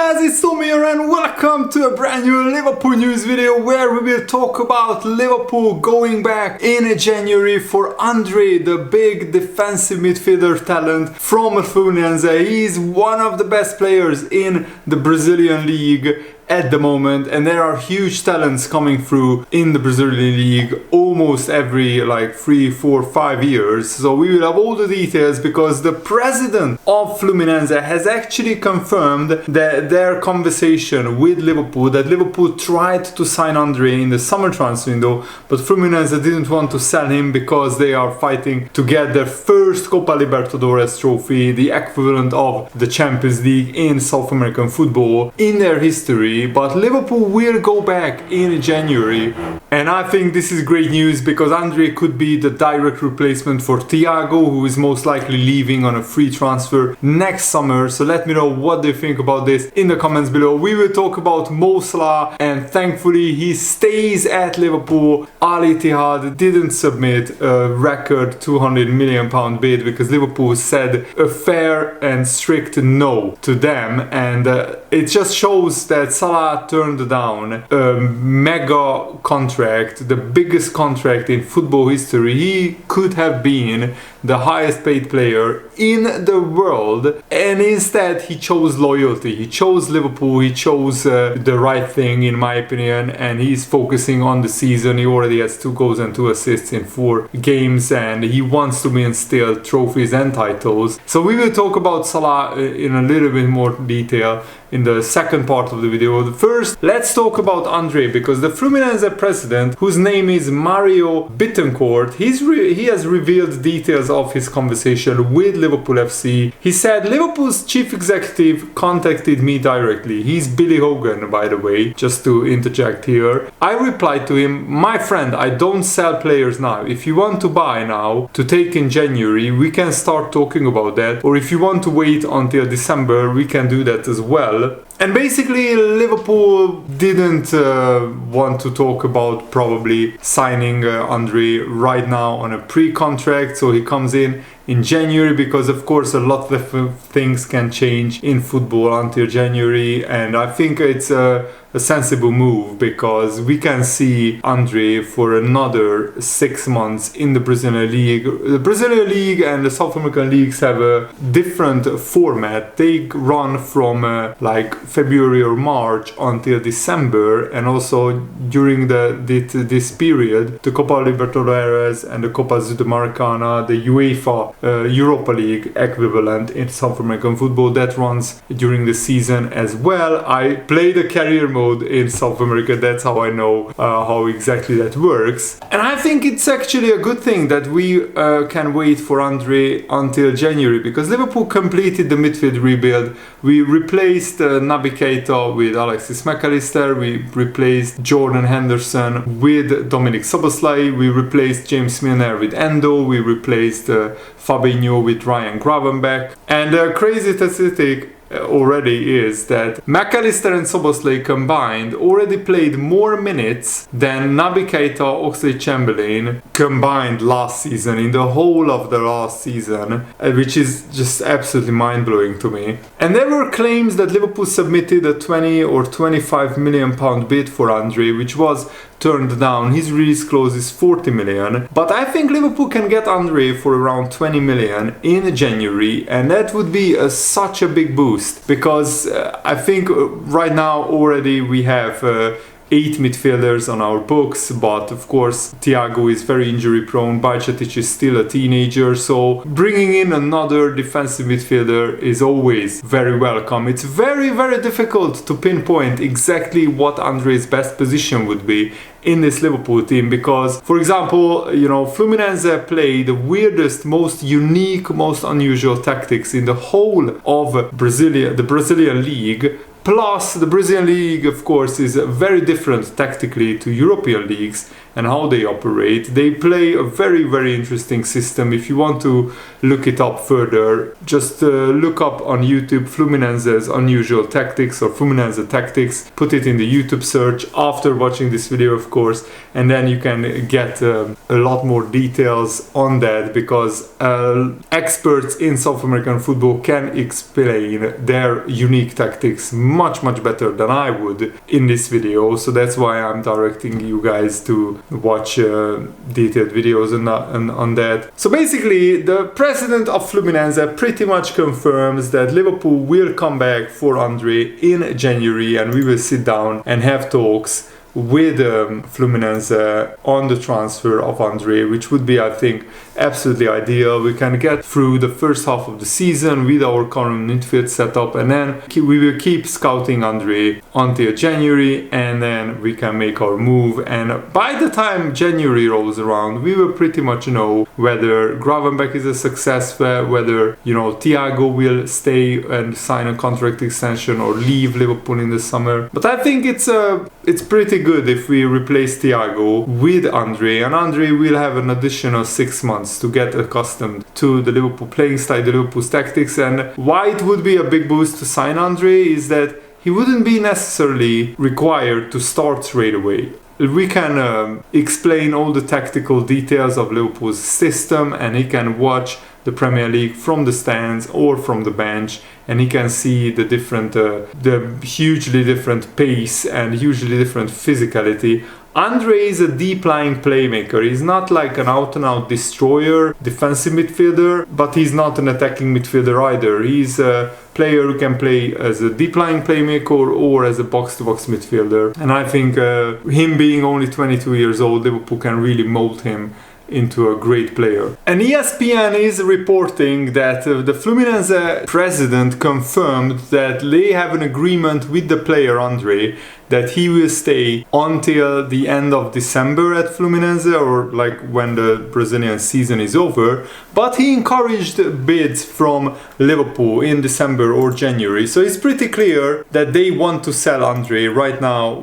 guys, it's Tom here and welcome to a brand new Liverpool news video where we will talk about Liverpool going back in January for Andre, the big defensive midfielder talent from Fluminense. He's one of the best players in the Brazilian league at the moment, and there are huge talents coming through in the Brazilian league almost every 3, 4, 5 years. So we will have all the details because the president of Fluminense has actually confirmed that their conversation with Liverpool, that Liverpool tried to sign Andre in the summer transfer window, but Fluminense didn't want to sell him because they are fighting to get their first Copa Libertadores trophy, the equivalent of the Champions League in South American football, in their history. But Liverpool will go back in January, and I think this is great news because Andre could be the direct replacement for Thiago, who is most likely leaving on a free transfer next summer. So let me know what they think about this in the comments below. We will talk about Salah, and thankfully he stays at Liverpool. Al Ittihad didn't submit a record £200 million bid because Liverpool said a fair and strict no to them, and it just shows that Salah turned down a mega contract, the biggest contract in football history. He could have been the highest paid player in the world, and instead he chose loyalty. He chose Liverpool. He chose the right thing, in my opinion, and he's focusing on the season. He already has 2 goals and 2 assists in 4 games, and he wants to win still trophies and titles. So we will talk about Salah in a little bit more detail in the second part of the video. First, let's talk about Andre, because the Fluminense president, whose name is Mario Bittencourt, he has revealed details of his conversation with Liverpool FC. He said, Liverpool's chief executive contacted me directly. He's Billy Hogan, by the way, just to interject here. I replied to him, my friend, I don't sell players now. If you want to buy now to take in January, we can start talking about that. Or if you want to wait until December, we can do that as well. And basically Liverpool didn't want to talk about probably signing Andre right now on a pre-contract, so he comes in January, because of course a lot of things can change in football until January, and I think it's a sensible move because we can see Andre for another 6 months in the Brazilian league. The Brazilian league and the South American leagues have a different format. They run from February or March until December, and also during this period the Copa Libertadores and the Copa Sudamericana, the UEFA Europa League equivalent in South American football, that runs during the season as well. I played a career mode in South America, that's how I know how exactly that works. And I think it's actually a good thing that we can wait for Andre until January, because Liverpool completed the midfield rebuild. We replaced Naby Keita with Alexis McAllister, we replaced Jordan Henderson with Dominic Szoboszlai, we replaced James Milner with Endo, we replaced Fabinho with Ryan Gravenberch, and a crazy statistic already is that McAllister and Szoboszlai combined already played more minutes than Naby Keita, Oxlade-Chamberlain combined last season, in the whole of the last season, which is just absolutely mind-blowing to me. And there were claims that Liverpool submitted a 20 or 25 million pound bid for Andre, which was turned down. His release clause is 40 million, but I think Liverpool can get Andre for around 20 million in January, and that would be such a big boost, because I think right now already we have 8 midfielders on our books, but of course Thiago is very injury prone, Bajcetic is still a teenager, so bringing in another defensive midfielder is always very welcome. It's very, very difficult to pinpoint exactly what Andre's best position would be in this Liverpool team, because, for example, Fluminense play the weirdest, most unique, most unusual tactics in the whole of the Brazilian league. Plus, the Brazilian league, of course, is very different tactically to European leagues, and how they operate. They play a very interesting system. If you want to look it up further, just look up on YouTube Fluminense's unusual tactics or Fluminense tactics, put it in the YouTube search after watching this video, of course, and then you can get a lot more details on that, because experts in South American football can explain their unique tactics much better than I would in this video. So that's why I'm directing you guys to watch detailed videos on that. So basically, the president of Fluminense pretty much confirms that Liverpool will come back for Andre in January, and we will sit down and have talks with Fluminense on the transfer of Andre, which would be, I think, absolutely ideal. We can get through the first half of the season with our current midfield setup, and then we will keep scouting Andre until January, and then we can make our move. And by the time January rolls around, we will pretty much know whether Gravenberch is a success, whether, you know, Thiago will stay and sign a contract extension or leave Liverpool in the summer. But I think it's pretty good if we replace Thiago with Andre, and Andre will have an additional 6 months to get accustomed to the Liverpool playing style, the Liverpool's tactics. And why it would be a big boost to sign Andre is that he wouldn't be necessarily required to start straight away. We can explain all the tactical details of Liverpool's system, and he can watch the Premier League from the stands or from the bench, and he can see the hugely different pace and hugely different physicality. Andre is a deep-lying playmaker. He's not like an out-and-out destroyer, defensive midfielder, but he's not an attacking midfielder either. He's a player who can play as a deep-lying playmaker or as a box-to-box midfielder. And I think him being only 22 years old, Liverpool can really mold him into a great player. And ESPN is reporting that the Fluminense president confirmed that they have an agreement with the player Andre that he will stay until the end of December at Fluminense, or like when the Brazilian season is over, but he encouraged bids from Liverpool in December or January. So it's pretty clear that they want to sell Andre right now,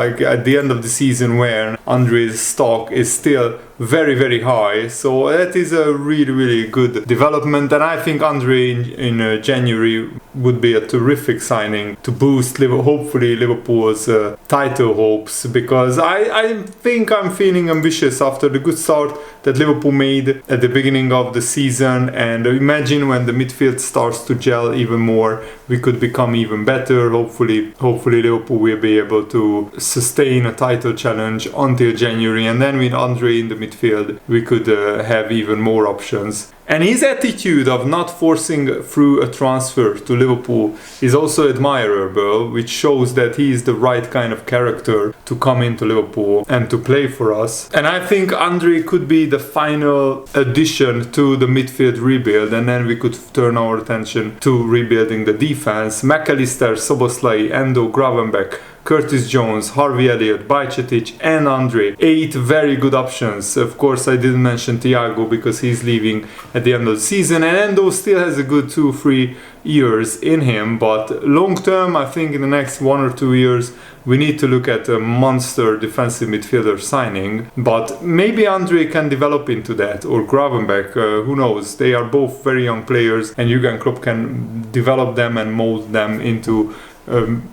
like at the end of the season, where Andre's stock is still very high. So that is a really good development, and I think Andre in January would be a terrific signing to boost hopefully Liverpool's title hopes, because I think I'm feeling ambitious after the good start that Liverpool made at the beginning of the season, and imagine when the midfield starts to gel even more, we could become even better. Hopefully Liverpool will be able to sustain a title challenge until January, and then with Andre in the midfield we could have even more options. And his attitude of not forcing through a transfer to Liverpool is also admirable, which shows that he is the right kind of character to come into Liverpool and to play for us. And I think Andre could be the final addition to the midfield rebuild, and then we could turn our attention to rebuilding the defense. McAllister, Szoboszlai, Endo, Gravenberch, Curtis Jones, Harvey Elliott, Bajcetic and Andre. 8 very good options. Of course, I didn't mention Thiago because he's leaving at the end of the season, and Endo still has a good 2-3 years in him, but long term, I think in the next 1 or 2 years we need to look at a monster defensive midfielder signing. But maybe Andre can develop into that, or Gravenberch, who knows. They are both very young players, and Jurgen Klopp can develop them and mold them into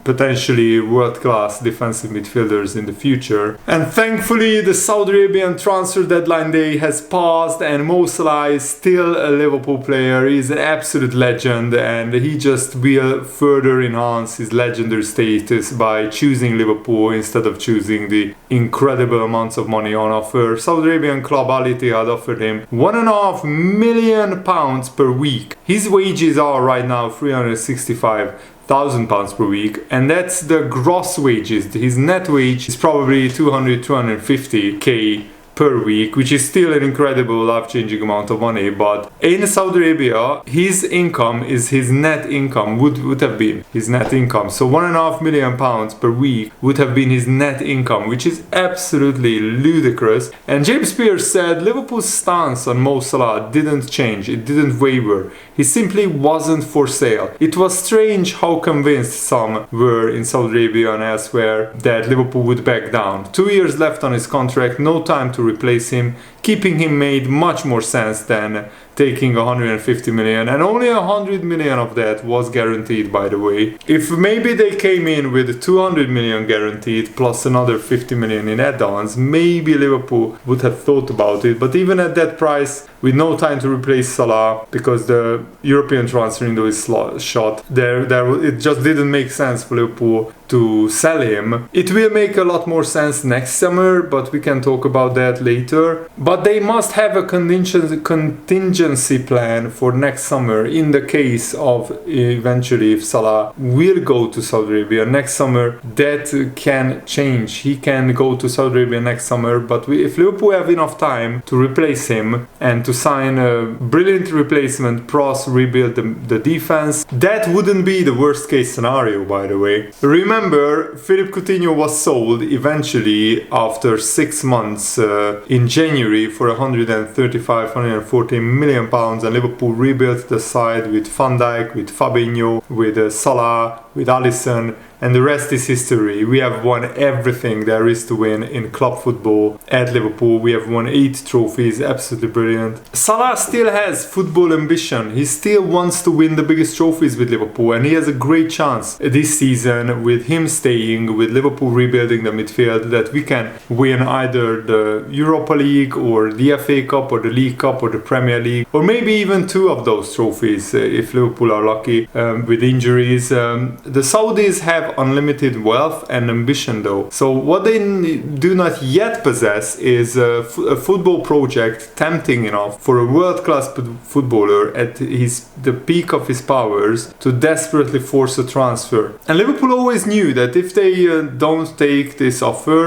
potentially world-class defensive midfielders in the future. And thankfully the Saudi Arabian transfer deadline day has passed, and Mo Salah is still a Liverpool player. He's an absolute legend, and he just will further enhance his legendary status by choosing Liverpool instead of choosing the incredible amounts of money on offer. Saudi Arabian club Al Ittihad offered him £1.5 million per week. His wages are right now £365,000 per week, and that's the gross wages. His net wage is probably 250k per week, which is still an incredible life-changing amount of money. But in Saudi Arabia, his income is his net income, would have been his net income. So £1.5 million per week would have been his net income, which is absolutely ludicrous. And James Pearce said Liverpool's stance on Mo Salah didn't change, it didn't waver. He simply wasn't for sale. It was strange how convinced some were in Saudi Arabia and elsewhere that Liverpool would back down. 2 years left on his contract, no time to replace him. Keeping him made much more sense than taking 150 million, and only 100 million of that was guaranteed, by the way. If maybe they came in with 200 million guaranteed plus another 50 million in add-ons, maybe Liverpool would have thought about it. But even at that price, with no time to replace Salah, because the European transfer window is shot, it just didn't make sense for Liverpool to sell him. It will make a lot more sense next summer, but we can talk about that later. But they must have a contingency plan for next summer in the case of eventually if Salah will go to Saudi Arabia next summer. That can change. He can go to Saudi Arabia next summer, but if Liverpool have enough time to replace him and to sign a brilliant replacement plus rebuild the defense, that wouldn't be the worst case scenario, by the way. Remember, Philippe Coutinho was sold eventually after 6 months in January for 140 million pounds, and Liverpool rebuilt the side with Van Dijk, with Fabinho, with Salah, with Alisson, and the rest is history. We have won everything there is to win in club football at Liverpool. We have won 8 trophies, absolutely brilliant. Salah still has football ambition. He still wants to win the biggest trophies with Liverpool, and he has a great chance this season with him staying, with Liverpool rebuilding the midfield, that we can win either the Europa League or the FA Cup or the League Cup or the Premier League, or maybe even 2 of those trophies if Liverpool are lucky with injuries. The Saudis have unlimited wealth and ambition though. So what they do not yet possess is a football project tempting enough for a world-class footballer at the peak of his powers to desperately force a transfer. And Liverpool always knew that if they don't take this offer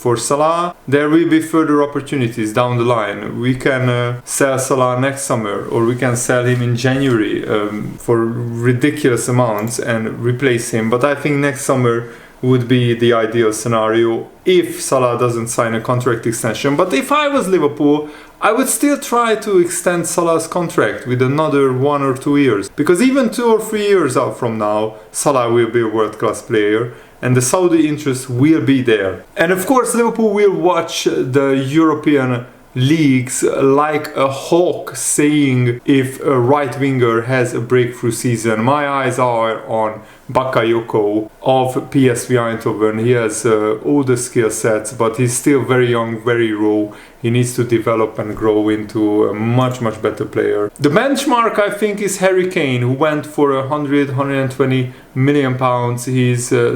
for Salah, there will be further opportunities down the line. We can sell Salah next summer, or we can sell him in January for ridiculous amounts and replace him. But I think next summer would be the ideal scenario if Salah doesn't sign a contract extension. But if I was Liverpool, I would still try to extend Salah's contract with another 1 or 2 years, because even 2 or 3 years out from now, Salah will be a world-class player and the Saudi interest will be there. And of course, Liverpool will watch the European leagues like a hawk, saying if a right winger has a breakthrough season. My eyes are on Bakayoko of PSV Eindhoven. He has all the skill sets, but he's still very young, very raw. He needs to develop and grow into a much better player. The benchmark, I think, is Harry Kane, who went for 120 million pounds.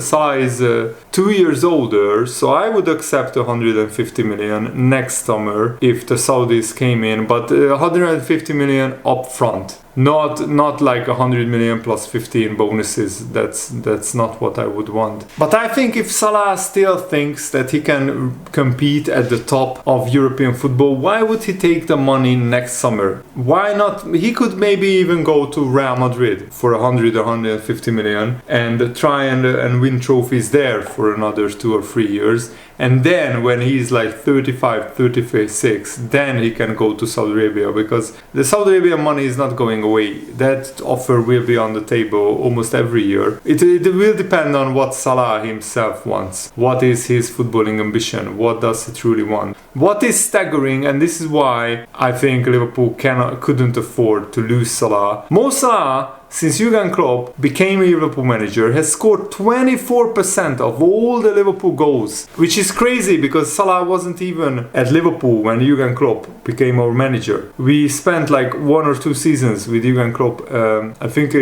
Salah is 2 years older, so I would accept 150 million next summer if the Saudis came in, but 150 million up front. Not like 100 million plus 15 bonuses. That's not what I would want. But I think if Salah still thinks that he can compete at the top of European football, why would he take the money next summer? Why not? He could maybe even go to Real Madrid for 150 million and try and win trophies there for another 2 or 3 years. And then when he's like 35, 36, then he can go to Saudi Arabia, because the Saudi Arabian money is not going away. That offer will be on the table almost every year. It will depend on what Salah himself wants. What is his footballing ambition? What does he truly want? What is staggering, and this is why I think Liverpool couldn't afford to lose Salah. Mo Salah, since Jurgen Klopp became a Liverpool manager, has scored 24% of all the Liverpool goals, which is crazy because Salah wasn't even at Liverpool when Jurgen Klopp became our manager. We spent like 1 or 2 seasons with Jurgen Klopp. I think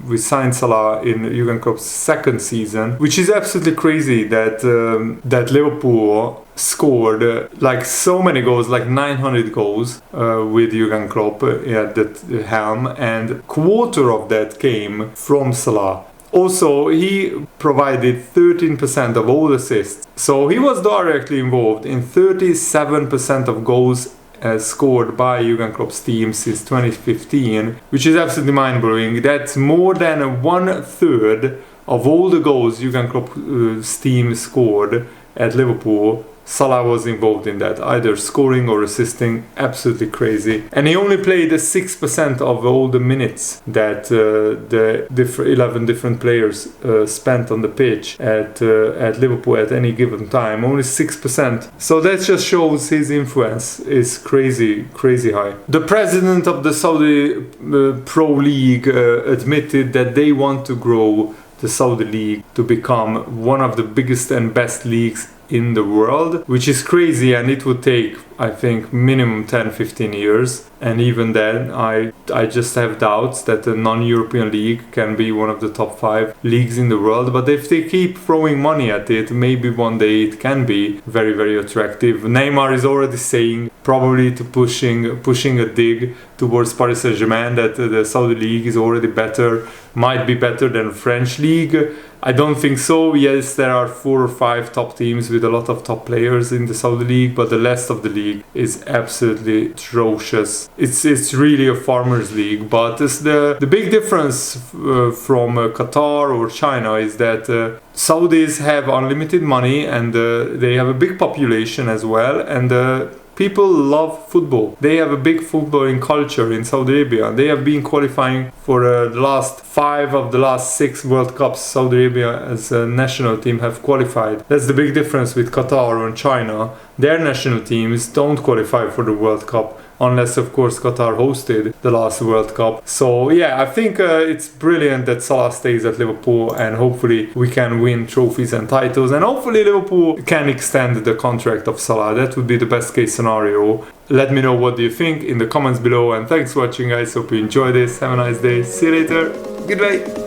we signed Salah in Jurgen Klopp's 2nd season, which is absolutely crazy that Liverpool scored like so many goals, like 900 goals with Jurgen Klopp at the helm, and quarter of that came from Salah. Also, he provided 13% of all assists. So he was directly involved in 37% of goals scored by Jurgen Klopp's team since 2015, which is absolutely mind-blowing. That's more than 1/3 of all the goals Jurgen Klopp's team scored at Liverpool. Salah was involved in that, either scoring or assisting. Absolutely crazy. And he only played 6% of all the minutes that the 11 different players spent on the pitch at Liverpool at any given time. Only 6%. So that just shows his influence is crazy high. The president of the Saudi Pro League admitted that they want to grow the Saudi League to become one of the biggest and best leagues in the world, which is crazy, and it would take, I think, minimum 10-15 years. And even then, I just have doubts that a non-European league can be one of the top 5 leagues in the world. But if they keep throwing money at it, maybe one day it can be very attractive. Neymar is already saying, probably to pushing a dig towards Paris Saint-Germain, that the Saudi league is already might be better than French league. I don't think so. Yes, there are 4 or 5 top teams with a lot of top players in the Saudi league, but the rest of the league is absolutely atrocious. It's really a farmers league. But it's the big difference from Qatar or China is that Saudis have unlimited money, and they have a big population as well, and people love football. They have a big footballing culture in Saudi Arabia. They have been qualifying for the last 5 of the last 6 World Cups. Saudi Arabia as a national team have qualified. That's the big difference with Qatar and China. Their national teams don't qualify for the World Cup, unless of course Qatar hosted the last World Cup. So yeah, I think it's brilliant that Salah stays at Liverpool, and hopefully we can win trophies and titles, and hopefully Liverpool can extend the contract of Salah. That would be the best case scenario. Let me know what do you think in the comments below, and thanks for watching guys. Hope you enjoyed this. Have a nice day. See you later. Goodbye.